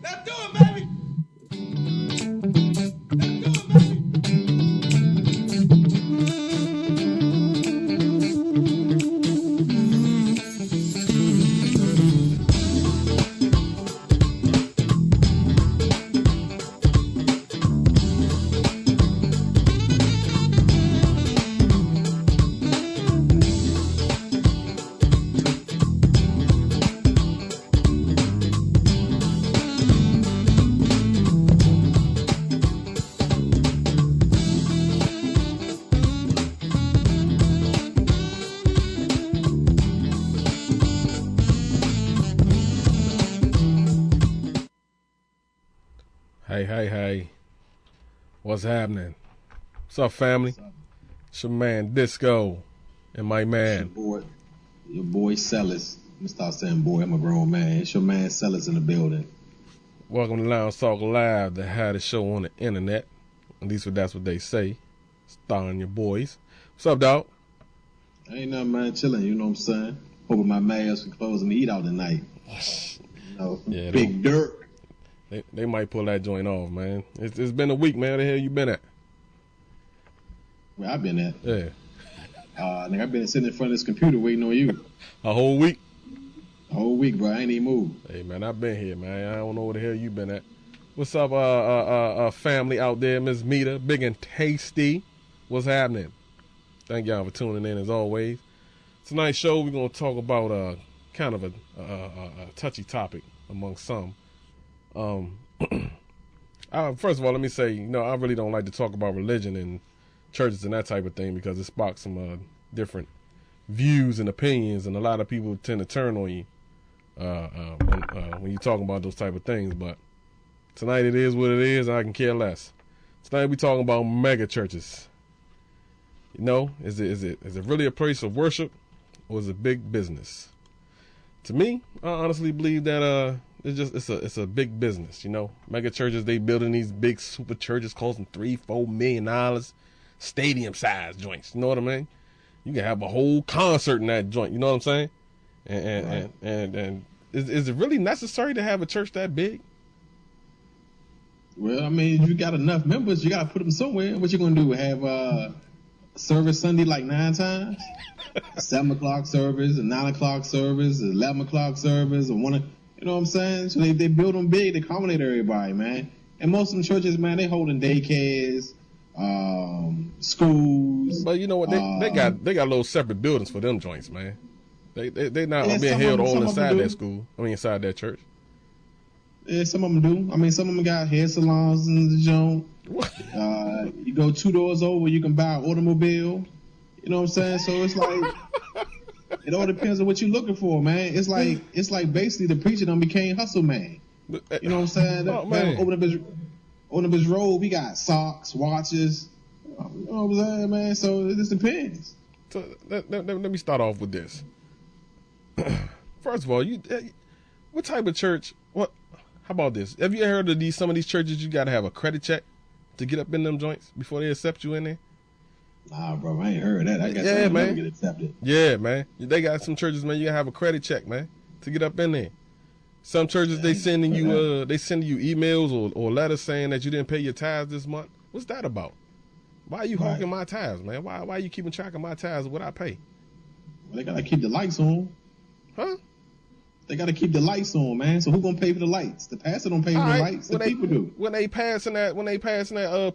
Let's do it, baby. Let's do it, baby. Hey, what's happening? What's up, family? It's your man Disco and my man. Your boy Sellers. I'm gonna start saying boy, I'm a grown man. It's your man Sellers in the building. Welcome to Lounge Talk Live, the hottest show on the internet. At least that's what they say. Starring your boys. What's up, dog? Ain't nothing, man. Chilling, you know what I'm saying? Hoping my man can close me eat out tonight. You know, Yeah, Big Dirt. They might pull that joint off, man. It's been a week, man. Where the hell you been at? Where I been at? Yeah. Nigga, I've been sitting in front of this computer waiting on you. A whole week? A whole week, bro. I ain't even moved. Hey, man, I've been here, man. I don't know where the hell you been at. What's up, family out there? Miss Mita, Big and Tasty. What's happening? Thank y'all for tuning in as always. Tonight's show, we're going to talk about kind of a touchy topic among some. First of all, let me say, I really don't like to talk about religion and churches and that type of thing because it sparks some different views and opinions, and a lot of people tend to turn on you when you're talking about those type of things. But tonight it is what it is, and I can care less. Tonight we talking about mega churches. Is it really a place of worship, or is it big business? To me, I honestly believe that it's a big business. Mega churches, they building these big super churches costing $3-4 million, stadium size joints. You know what I mean? You can have a whole concert in that joint. You know what I'm saying? And is it really necessary to have a church that big? Well, I mean, you got enough members, you got to put them somewhere. What you gonna do? Have service Sunday like 9 times? 7 o'clock service, a 9 o'clock service, 11 o'clock service, or 1. You know what I'm saying? So they build them big to accommodate everybody, man. And most of them churches, man, they holding daycares, schools. But you know what? They got little separate buildings for them joints, man. They not being held all inside that school. I mean, inside that church. Yeah, some of them do. I mean, some of them got hair salons in the joint. You go 2 doors over, you can buy an automobile. You know what I'm saying? So it's like it all depends on what you're looking for, man. It's like basically the preacher done became hustle man. You know what I'm saying? Man. Open up his robe, he got socks, watches. You know what I'm saying, man? So it just depends. So let me start off with this. First of all, what type of church? How about this? Have you heard of some of these churches? You got to have a credit check to get up in them joints before they accept you in there. Nah, bro, I ain't heard that. I guess I'll never get accepted. Yeah, man. They got some churches, man. You gotta have a credit check, man, to get up in there. Some churches they sending you emails or letters saying that you didn't pay your tithes this month. What's that about? Why are you hawking my tithes, man? Why are you keeping track of my tithes? What I pay? Well, they gotta keep the lights on. Huh? They gotta keep the lights on, man. So who gonna pay for the lights? The pastor don't pay for the lights. The people do. When they passing that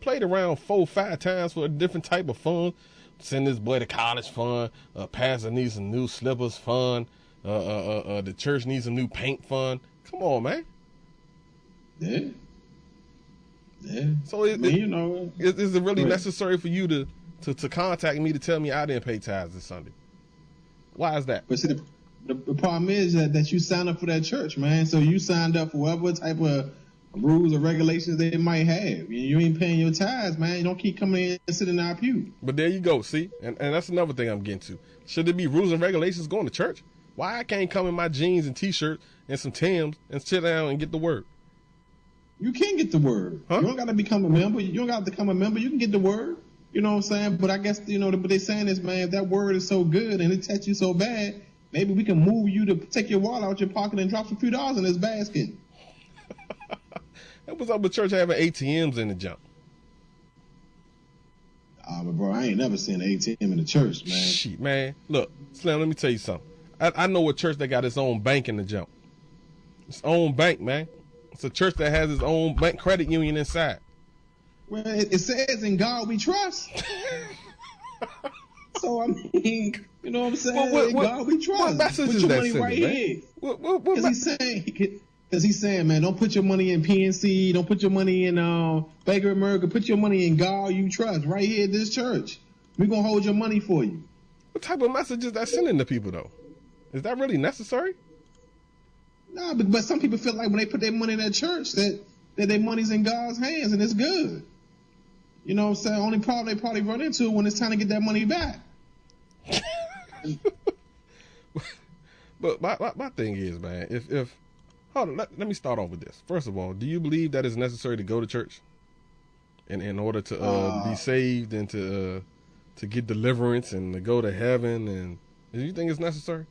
plate around 4-5 times for a different type of fund. Send this boy to college fund. Pastor needs some new slippers fund. The church needs a new paint fund. Come on, man. Yeah. So is it really necessary for you to contact me to tell me I didn't pay tithes this Sunday? Why is that? But see, the problem is that you signed up for that church, man. So you signed up for whatever type of rules or regulations they might have. You ain't paying your tithes, man. You don't keep coming in and sitting in our pew. But there you go, see? And that's another thing I'm getting to. Should there be rules and regulations going to church? Why I can't come in my jeans and T-shirt and some Timbs and sit down and get the word? You can get the word. Huh? You don't got to become a member. You don't got to become a member. You can get the word. You know what I'm saying? But I guess, but they're saying is, man, if that word is so good and it touches you so bad, maybe we can move you to take your wallet out your pocket and drop a few dollars in this basket. What's up with church having ATMs in the jump? But bro, I ain't never seen an ATM in the church, man. Shit, man. Look, Slim, let me tell you something. I know a church that got its own bank in the jump. Its own bank, man. It's a church that has its own bank credit union inside. Well, it says in God we trust. So, I mean, you know what I'm saying? In God we trust. What message put is your that money sending, right man? here. What He's saying, man, don't put your money in PNC. Don't put your money in Bank of America. Put your money in God you trust right here at this church. We're going to hold your money for you. What type of message is that sending to people, though? Is that really necessary? Nah, but some people feel like when they put their money in that church that their money's in God's hands and it's good. You know what I'm saying? Only problem they probably run into when it's time to get that money back. But my thing is, man, if hold on, let me start off with this. First of all, do you believe that it's necessary to go to church in order to be saved and to get deliverance and to go to heaven? And do you think it's necessary?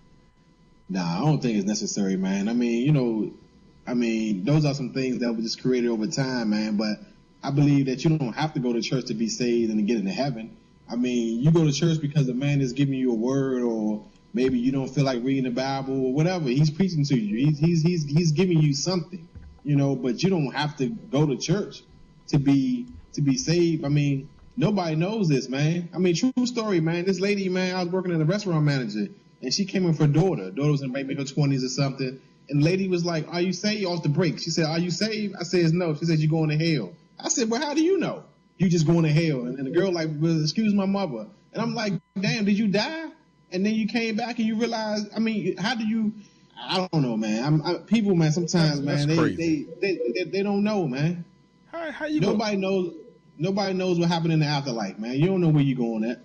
Nah, I don't think it's necessary, man. I mean, those are some things that were just created over time, man. But I believe that you don't have to go to church to be saved and to get into heaven. I mean, you go to church because the man is giving you a word, or maybe you don't feel like reading the Bible or whatever. He's preaching to you. He's giving you something, you know. But you don't have to go to church to be saved. I mean, nobody knows this, man. I mean, true story, man. This lady, man, I was working as a restaurant manager, and she came in for her daughter. Daughter was in maybe her 20s or something. And the lady was like, "Are you saved?" Off the break. She said, "Are you saved?" I said, "No." She said, "You're going to hell." I said, "Well, how do you know? You just going to hell?" And the girl like, "Well, excuse my mother." And I'm like, "Damn, did you die? And then you came back and you realized, I mean, how do you, I don't know, man. People, man, sometimes, man, they don't know, man. How you Nobody knows what happened in the afterlife, man. You don't know where you're going at.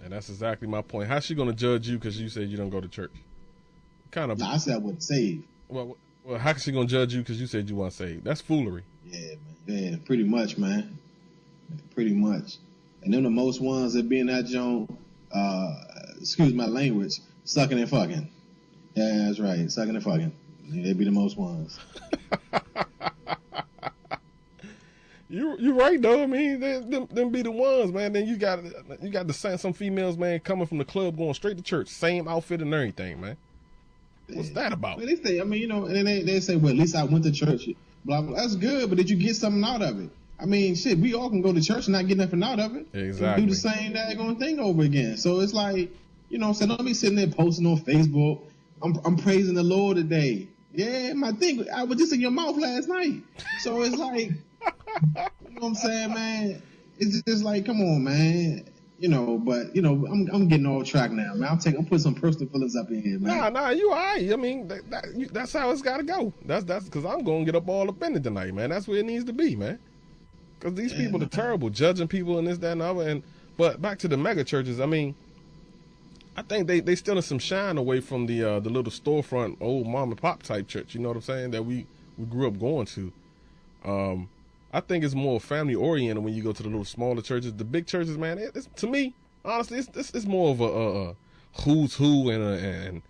And that's exactly my point. How's she going to judge you because you said you don't go to church? Nah, I said I wasn't saved. Well, how's she going to judge you because you said you weren't saved? That's foolery. Yeah, man. Yeah, pretty much, man. Pretty much. And them the most ones that be in that joint, excuse my language, sucking and fucking. Yeah, that's right. Sucking and fucking. They be the most ones. You're right though. I mean, them be the ones, man. Then you got some females, man, coming from the club going straight to church, same outfit and everything, man. What's that about? Well, they say, I mean, you know, and then they say, well, at least I went to church. Blah, blah. That's good, but did you get something out of it? I mean, shit, we all can go to church and not get nothing out of it. Exactly. Do the same daggone thing over again. So it's like, you know what I'm saying? Don't be sitting there posting on Facebook, I'm praising the Lord today. Yeah, my thing, I was just in your mouth last night. So it's like, you know what I'm saying, man? It's just like, come on, man. You know, but, you know, I'm getting off track now, man. I'm putting some personal feelings up in here, man. Nah, you all right. I mean, that's how it's got to go. That's because I'm going to get up all up in it tonight, man. That's where it needs to be, man. Because these people are terrible, judging people and this, that, and the other. But back to the mega churches, I mean, I think they stealing some shine away from the little storefront, old mom and pop type church. You know what I'm saying? That we grew up going to. I think it's more family oriented when you go to the little smaller churches. The big churches, man, it's to me, honestly, it's more of a who's who and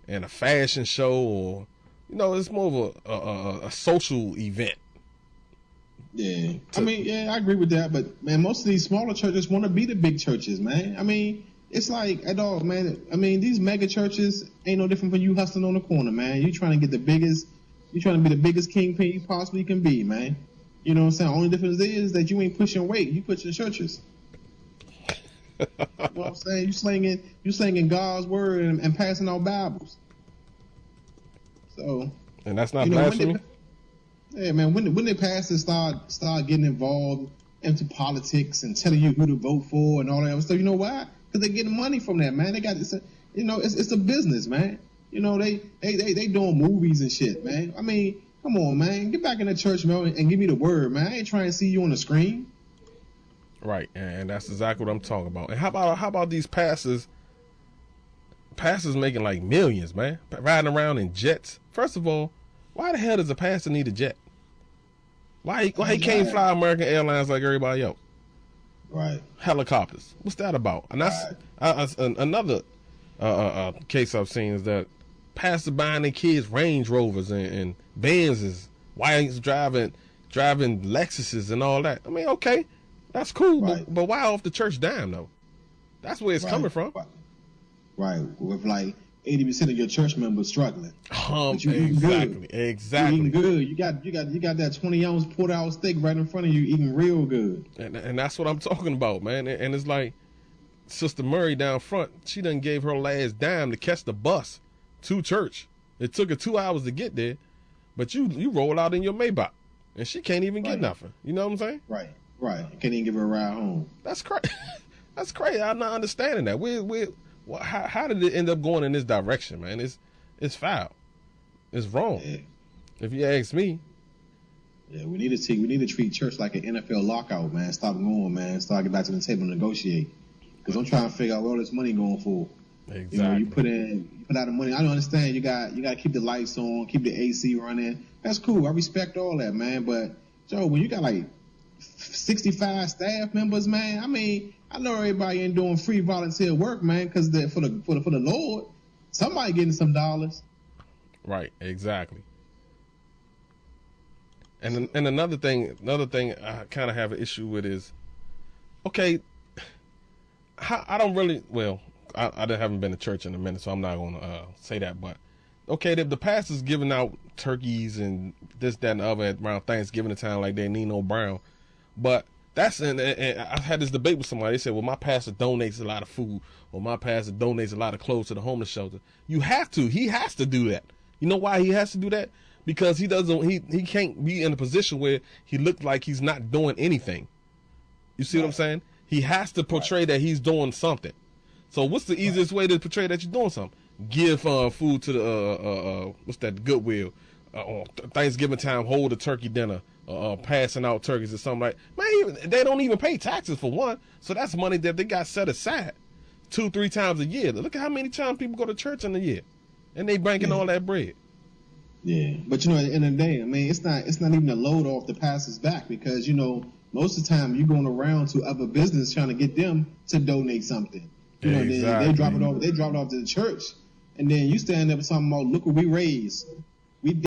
a fashion show, or you know, it's more of a social event. Yeah, I mean, yeah, I agree with that. But man, most of these smaller churches want to be the big churches, man. I mean, it's like at all, man. I mean, these mega churches ain't no different from you hustling on the corner, man. You trying to get the biggest, you trying to be the biggest kingpin you possibly can be, man. You know what I'm saying? Only difference is that you ain't pushing weight. You pushing churches. You know what I'm saying? You slinging God's word and passing out Bibles. So. And that's not blasphemy. Yeah, man. When the pastors start getting involved into politics and telling you who to vote for and all that other stuff, you know why? Because they're getting money from that, man. They got this. You know, it's a business, man. You know, they doing movies and shit, man. I mean. Come on, man. Get back in the church, man, and give me the word, man. I ain't trying to see you on the screen. Right, and that's exactly what I'm talking about. And how about these pastors making like millions, man, riding around in jets? First of all, why the hell does a pastor need a jet? Why he can't fly American Airlines like everybody else? Right. Helicopters. What's that about? And that's another case I've seen is that pastors buying their kids Range Rovers and Benzes. Wives driving driving Lexuses and all that. I mean, okay, that's cool, Right. but why off the church dime though? That's where it's coming from. Right. With like 80% of your church members struggling. But you eating Exactly. good. Exactly. You eating good. You got that 20-ounce porterhouse steak right in front of you, eating real good. And that's what I'm talking about, man. And it's like Sister Murray down front, she done gave her last dime to catch the bus to church. It took her 2 hours to get there, but you roll out in your Maybach, and she can't even get nothing. You know what I'm saying? Right. Can't even give her a ride home. That's crazy. That's crazy. I'm not understanding that. How did it end up going in this direction, man? It's foul. It's wrong. Yeah. If you ask me. Yeah, we need to treat church like an NFL lockout, man. Stop going, man. Start getting back to the table and negotiate. Because I'm trying to figure out where all this money going for. Exactly. You know, you put out the money. I don't understand. You got to keep the lights on, keep the AC running. That's cool. I respect all that, man. But Joe, when you got like 65 staff members, man. I mean, I know everybody ain't doing free volunteer work, man, because for the Lord, somebody getting some dollars. Right. Exactly. And another thing I kind of have an issue with is, okay, I don't really, well, I haven't been to church in a minute, so I'm not going to say that, but okay, the pastor's giving out turkeys and this, that, and the other around Thanksgiving time like they Nino Brown, but and I had this debate with somebody. They said, well, my pastor donates a lot of food, or my pastor donates a lot of clothes to the homeless shelter. He has to do that. You know why he has to do that? Because he can't be in a position where he looked like he's not doing anything. You see what I'm saying? He has to portray that he's doing something. So what's the easiest way to portray that you're doing something? Give food to the what's that, Goodwill. On Thanksgiving time, hold a turkey dinner, passing out turkeys or something like. Man, they don't even pay taxes for one, so that's money that they got set aside 2-3 times a year. Look at how many times people go to church in a year, and they banking all that bread. Yeah, but you know, at the end of the day, I mean, it's not even a load off the pastor's back, because you know most of the time you're going around to other business trying to get them to donate something. You know, Exactly. they drop it off to the church, and then you stand up talking about, look what we raised. We